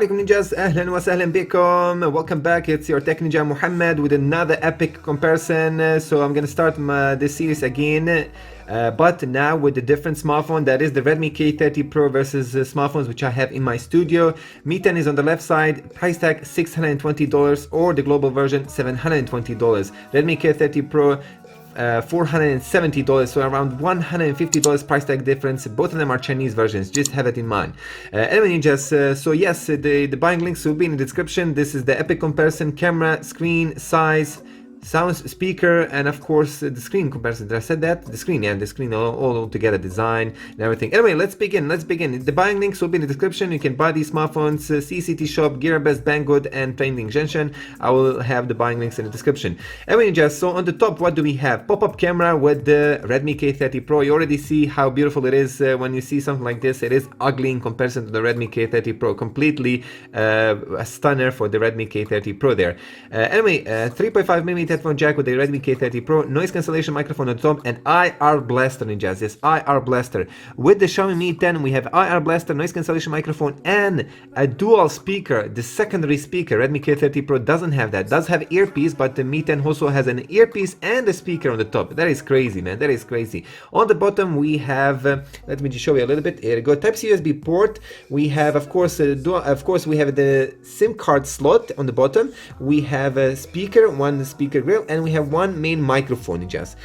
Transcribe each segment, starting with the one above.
عليكم ninjas, أهلا وسهلا بكم. Welcome back, it's your Tech Ninja Muhammad with another epic comparison. So I'm gonna start this series again, but now with a different smartphone, that is the Redmi K30 Pro versus smartphones which I have in my studio. Mi 10 is on the left side, price tag $620, or the global version $720. Redmi K30 Pro $470, so around $150 price tag difference. Both of them are Chinese versions, just have it in mind. Anyway ninjas, so yes, the buying links will be in the description. This is the epic comparison: camera, screen, size, sound, speaker, and of course the screen comparison. Did I said that? The screen, yeah, the screen all together, design and everything. Anyway, let's begin. The buying links will be in the description. You can buy these smartphones, CCT Shop, Gearbest, Banggood, and Trending Genshin. I will have the buying links in the description. Anyway, just so on the top, what do we have? Pop-up camera with the Redmi K30 Pro. You already see how beautiful it is. When you see something like this, it is ugly in comparison to the Redmi K30 Pro. Completely a stunner for the Redmi K30 Pro there. Anyway, 3.5mm headphone jack with the Redmi K30 Pro, noise cancellation microphone on top, and IR blaster ninjas. Yes, IR blaster. With the Xiaomi Mi 10, we have IR blaster, noise cancellation microphone, and a dual speaker. The secondary speaker, Redmi K30 Pro doesn't have that. Does have earpiece, but the Mi 10 also has an earpiece and a speaker on the top. That is crazy, man. That is crazy. On the bottom, we have. Let me just show you a little bit. Here we go. Type-C USB port. We have, of course, we have the SIM card slot on the bottom. We have a speaker, one speaker grill, and we have one main microphone just.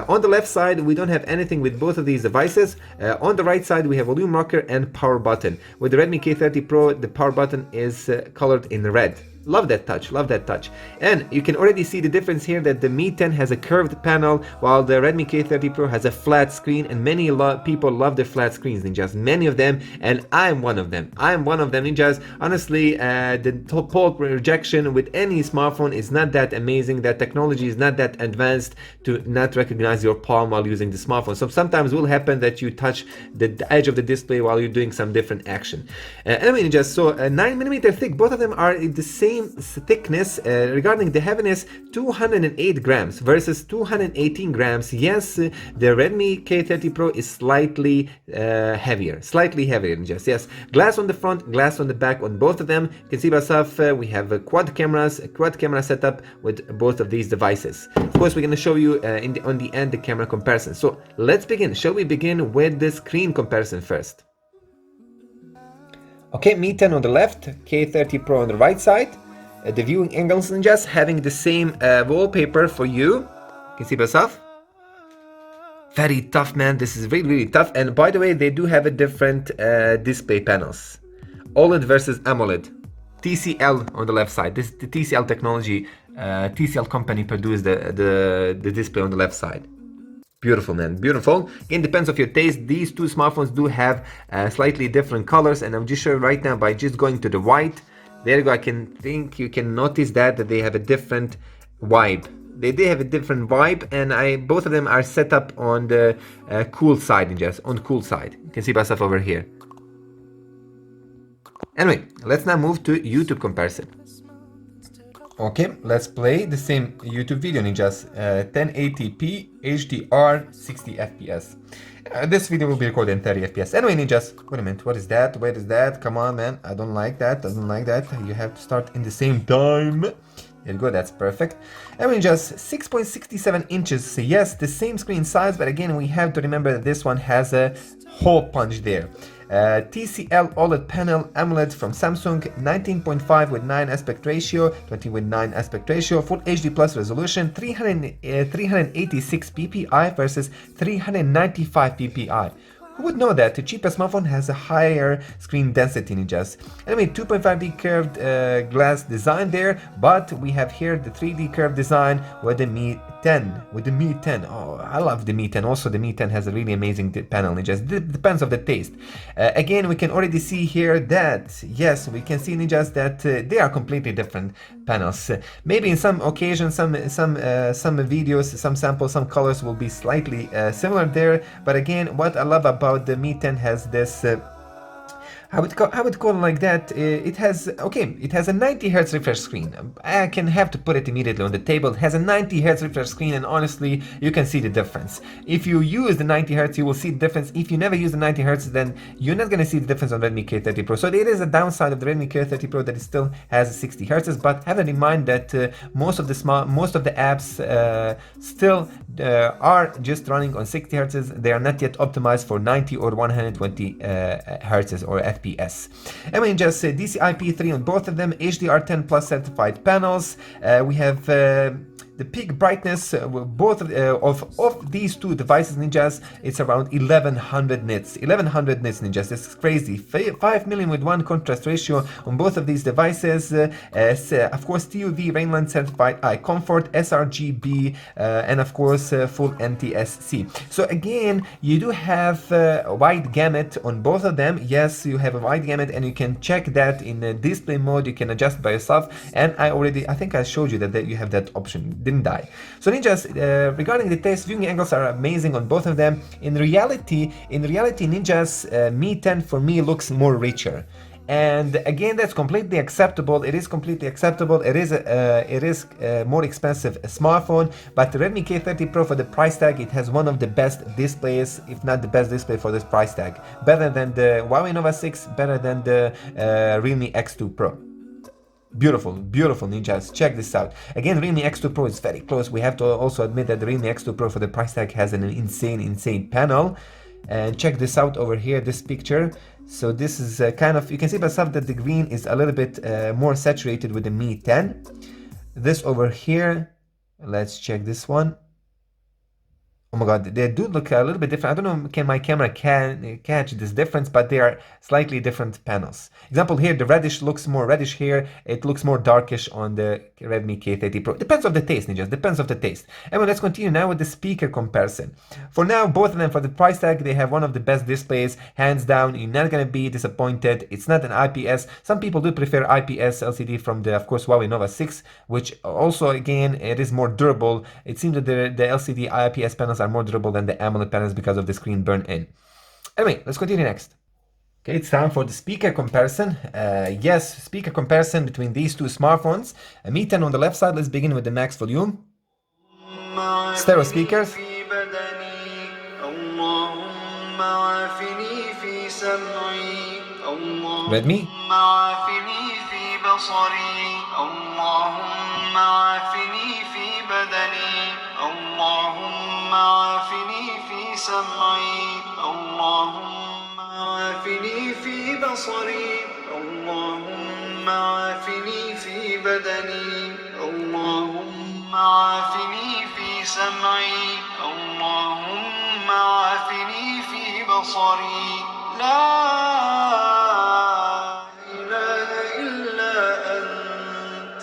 On the left side, we don't have anything with both of these devices. On the right side, we have volume rocker and power button. With the Redmi K30 Pro, the power button is colored in red. Love that touch, love that touch. And you can already see the difference here that the Mi 10 has a curved panel while the Redmi K30 Pro has a flat screen, and many people love the flat screens ninjas, many of them, and I'm one of them. I'm one of them ninjas. Honestly, the top projection with any smartphone is not that amazing. That technology is not that advanced to not recognize your palm while using the smartphone. So sometimes will happen that you touch the edge of the display while you're doing some different action. Anyway ninjas, so 9mm thick, both of them are the same thickness. Regarding the heaviness, 208 grams versus 218 grams. Yes, the Redmi K30 Pro is slightly heavier just. Yes, glass on the front, glass on the back on both of them. You can see by yourself, we have a quad camera setup with both of these devices. Of course, we're going to show you on the end the camera comparison. So let's begin. Shall we begin with the screen comparison first? Okay, Mi 10 on the left, K30 Pro on the right side. The viewing angles and just having the same wallpaper for you. You can see by yourself. Very tough, man. This is really, really tough. And by the way, they do have a different display panels. OLED versus AMOLED. TCL on the left side. This the TCL technology. TCL company produced the display on the left side. Beautiful, man, beautiful. Again, depends of your taste. These two smartphones do have slightly different colors, and I'm just showing right now by just going to the white. There you go. You can notice that they have a different vibe. They have a different vibe, and both of them are set up on the cool side, on the cool side. You can see myself over here. Anyway, let's now move to YouTube comparison. Okay, let's play the same YouTube video ninjas. 1080p HDR 60 FPS. This video will be recorded in 30 FPS. Anyway ninjas, wait a minute, what is that? Where is that? Come on man, I don't like that, You have to start in the same time. There you go, that's perfect. Anyway ninjas, 6.67 inches. Yes, the same screen size, but again we have to remember that this one has a hole punch there. TCL OLED panel, AMOLED from Samsung, 19.5 with 9 aspect ratio, 20 with 9 aspect ratio, Full HD Plus resolution, 386 ppi versus 395 ppi. Who would know that the cheapest smartphone has a higher screen density ninjas? Anyway, 2.5D curved glass design there, but we have here the 3D curved design with the Mi 10. Oh, I love the Mi 10. Also, the Mi 10 has a really amazing panel ninjas. Depends of the taste. Again, we can already see here that, yes, we can see ninjas that they are completely different panels. Maybe in some occasions, some videos, some samples, some colors will be slightly similar there. But again, what I love about the Mi 10 has this I would call it like that. It has a 90 hertz refresh screen. I can have to put it immediately on the table. It has a 90 hertz refresh screen, and honestly, you can see the difference. If you use the 90 hertz, you will see the difference. If you never use the 90 hertz, then you're not gonna see the difference on Redmi K30 Pro. So there is a downside of the Redmi K30 Pro that it still has 60 hertz, but have it in mind that most of the apps still are just running on 60 hertz. They are not yet optimized for 90 or 120 hertz or FPS. I mean, just DCI-P3 on both of them, HDR10 plus certified panels. We have the peak brightness, both of these two devices, ninjas, it's around 1100 nits. 1100 nits, ninjas. This is crazy. 5 million with one contrast ratio on both of these devices. Of course, TUV Rainland certified eye comfort, sRGB, and of course full NTSC. So again, you do have a wide gamut on both of them. Yes, you have a wide gamut, and you can check that in display mode. You can adjust by yourself. And I think I showed you that you have that option. Didn't I? So ninjas, regarding the test, viewing angles are amazing on both of them. In reality, ninjas, Mi 10 for me looks more richer. And again, that's completely acceptable. It is completely acceptable. It is a more expensive smartphone, but the Redmi K30 Pro, for the price tag, it has one of the best displays, if not the best display for this price tag. Better than the Huawei Nova 6, better than the Realme X2 Pro. Beautiful, beautiful, ninjas. Check this out. Again, Realme X2 Pro is very close. We have to also admit that the Realme X2 Pro for the price tag has an insane panel. And check this out over here, this picture. So this is kind of, you can see by yourself that the green is a little bit more saturated with the Mi 10. This over here, let's check this one. Oh my god, they do look a little bit different. I don't know, can my camera catch this difference, but they are slightly different panels. Example here, the reddish looks more reddish here. It looks more darkish on the Redmi K30 Pro. Depends on the taste, ninjas. Depends on the taste. Anyway, let's continue now with the speaker comparison. For now, both of them, for the price tag, they have one of the best displays. Hands down, you're not gonna be disappointed. It's not an IPS. Some people do prefer IPS LCD from the, of course, Huawei Nova 6, which also, again, it is more durable. It seems that the LCD IPS panels are more durable than the AMOLED panels because of the screen burn-in. Anyway, let's continue next. Okay, it's time for the speaker comparison. Yes, speaker comparison between these two smartphones. Mi 10 on the left side. Let's begin with the max volume. Stereo speakers. Redmi. عافني في بصري اللهم عافني في بدني اللهم عافني في سمعي اللهم عافني في بصري لا إله إلا أنت.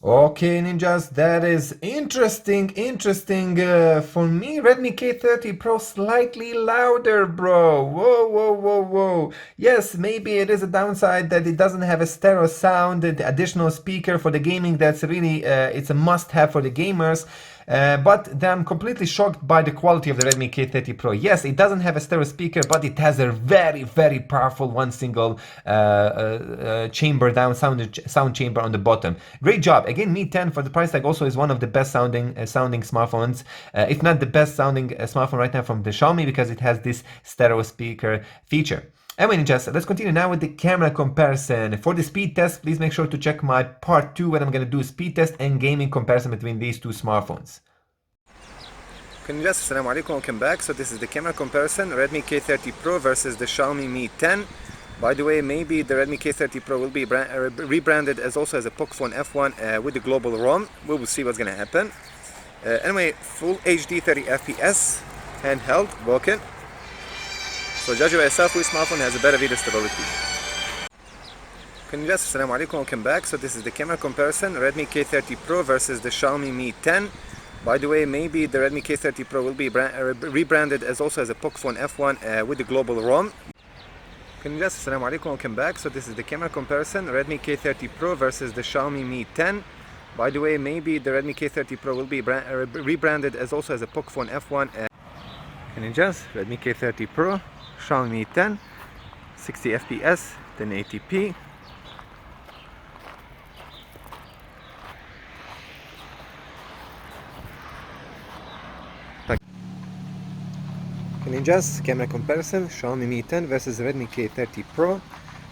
Okay, ninjas, that is interesting. For me, Redmi K30 Pro slightly louder, bro. Whoa. Yes, maybe it is a downside that it doesn't have a stereo sound, the additional speaker for the gaming. That's really, it's a must-have for the gamers. But I'm completely shocked by the quality of the Redmi K30 Pro. Yes, it doesn't have a stereo speaker, but it has a very powerful one single chamber down sound chamber on the bottom. Great job. Again, Mi 10 for the price tag also is one of the best sounding smartphones, if not the best sounding smartphone right now from the Xiaomi, because it has this stereo speaker feature. Anyway, ninjas, let's continue now with the camera comparison. For the speed test, please make sure to check my part 2 when I'm going to do speed test and gaming comparison between these two smartphones. Okay, ninjas, assalamu alaikum, welcome back. So this is the camera comparison, Redmi K30 Pro versus the Xiaomi Mi 10. By the way, maybe the Redmi K30 Pro will be rebranded as also as a Poco F1 with the global ROM. We will see what's going to happen. Anyway, full HD 30 FPS, handheld, broken. So judge by yourself which smartphone has a better video stability. Okay, assalamu alaikum, welcome back. So this is the camera comparison, Redmi K30 Pro versus the Xiaomi Mi 10. By the way, maybe the Redmi K30 Pro will be rebranded as also as a Poco F1 with the global ROM. Okay, assalamu alaikum, welcome back. So this is the camera comparison, Redmi K30 Pro versus the Xiaomi Mi 10. By the way, maybe the Redmi K30 Pro will be rebranded as also as a Poco F1. Okay, ninjas, Redmi K30 Pro, Xiaomi Mi 10. 60 FPS, 1080p. Ninjas camera comparison, Xiaomi Mi 10 versus Redmi K30 Pro.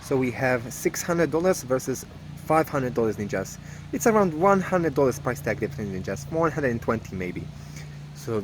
So we have $600 versus $500 ninjas. It's around $100 price tag difference ninjas, 120 maybe. So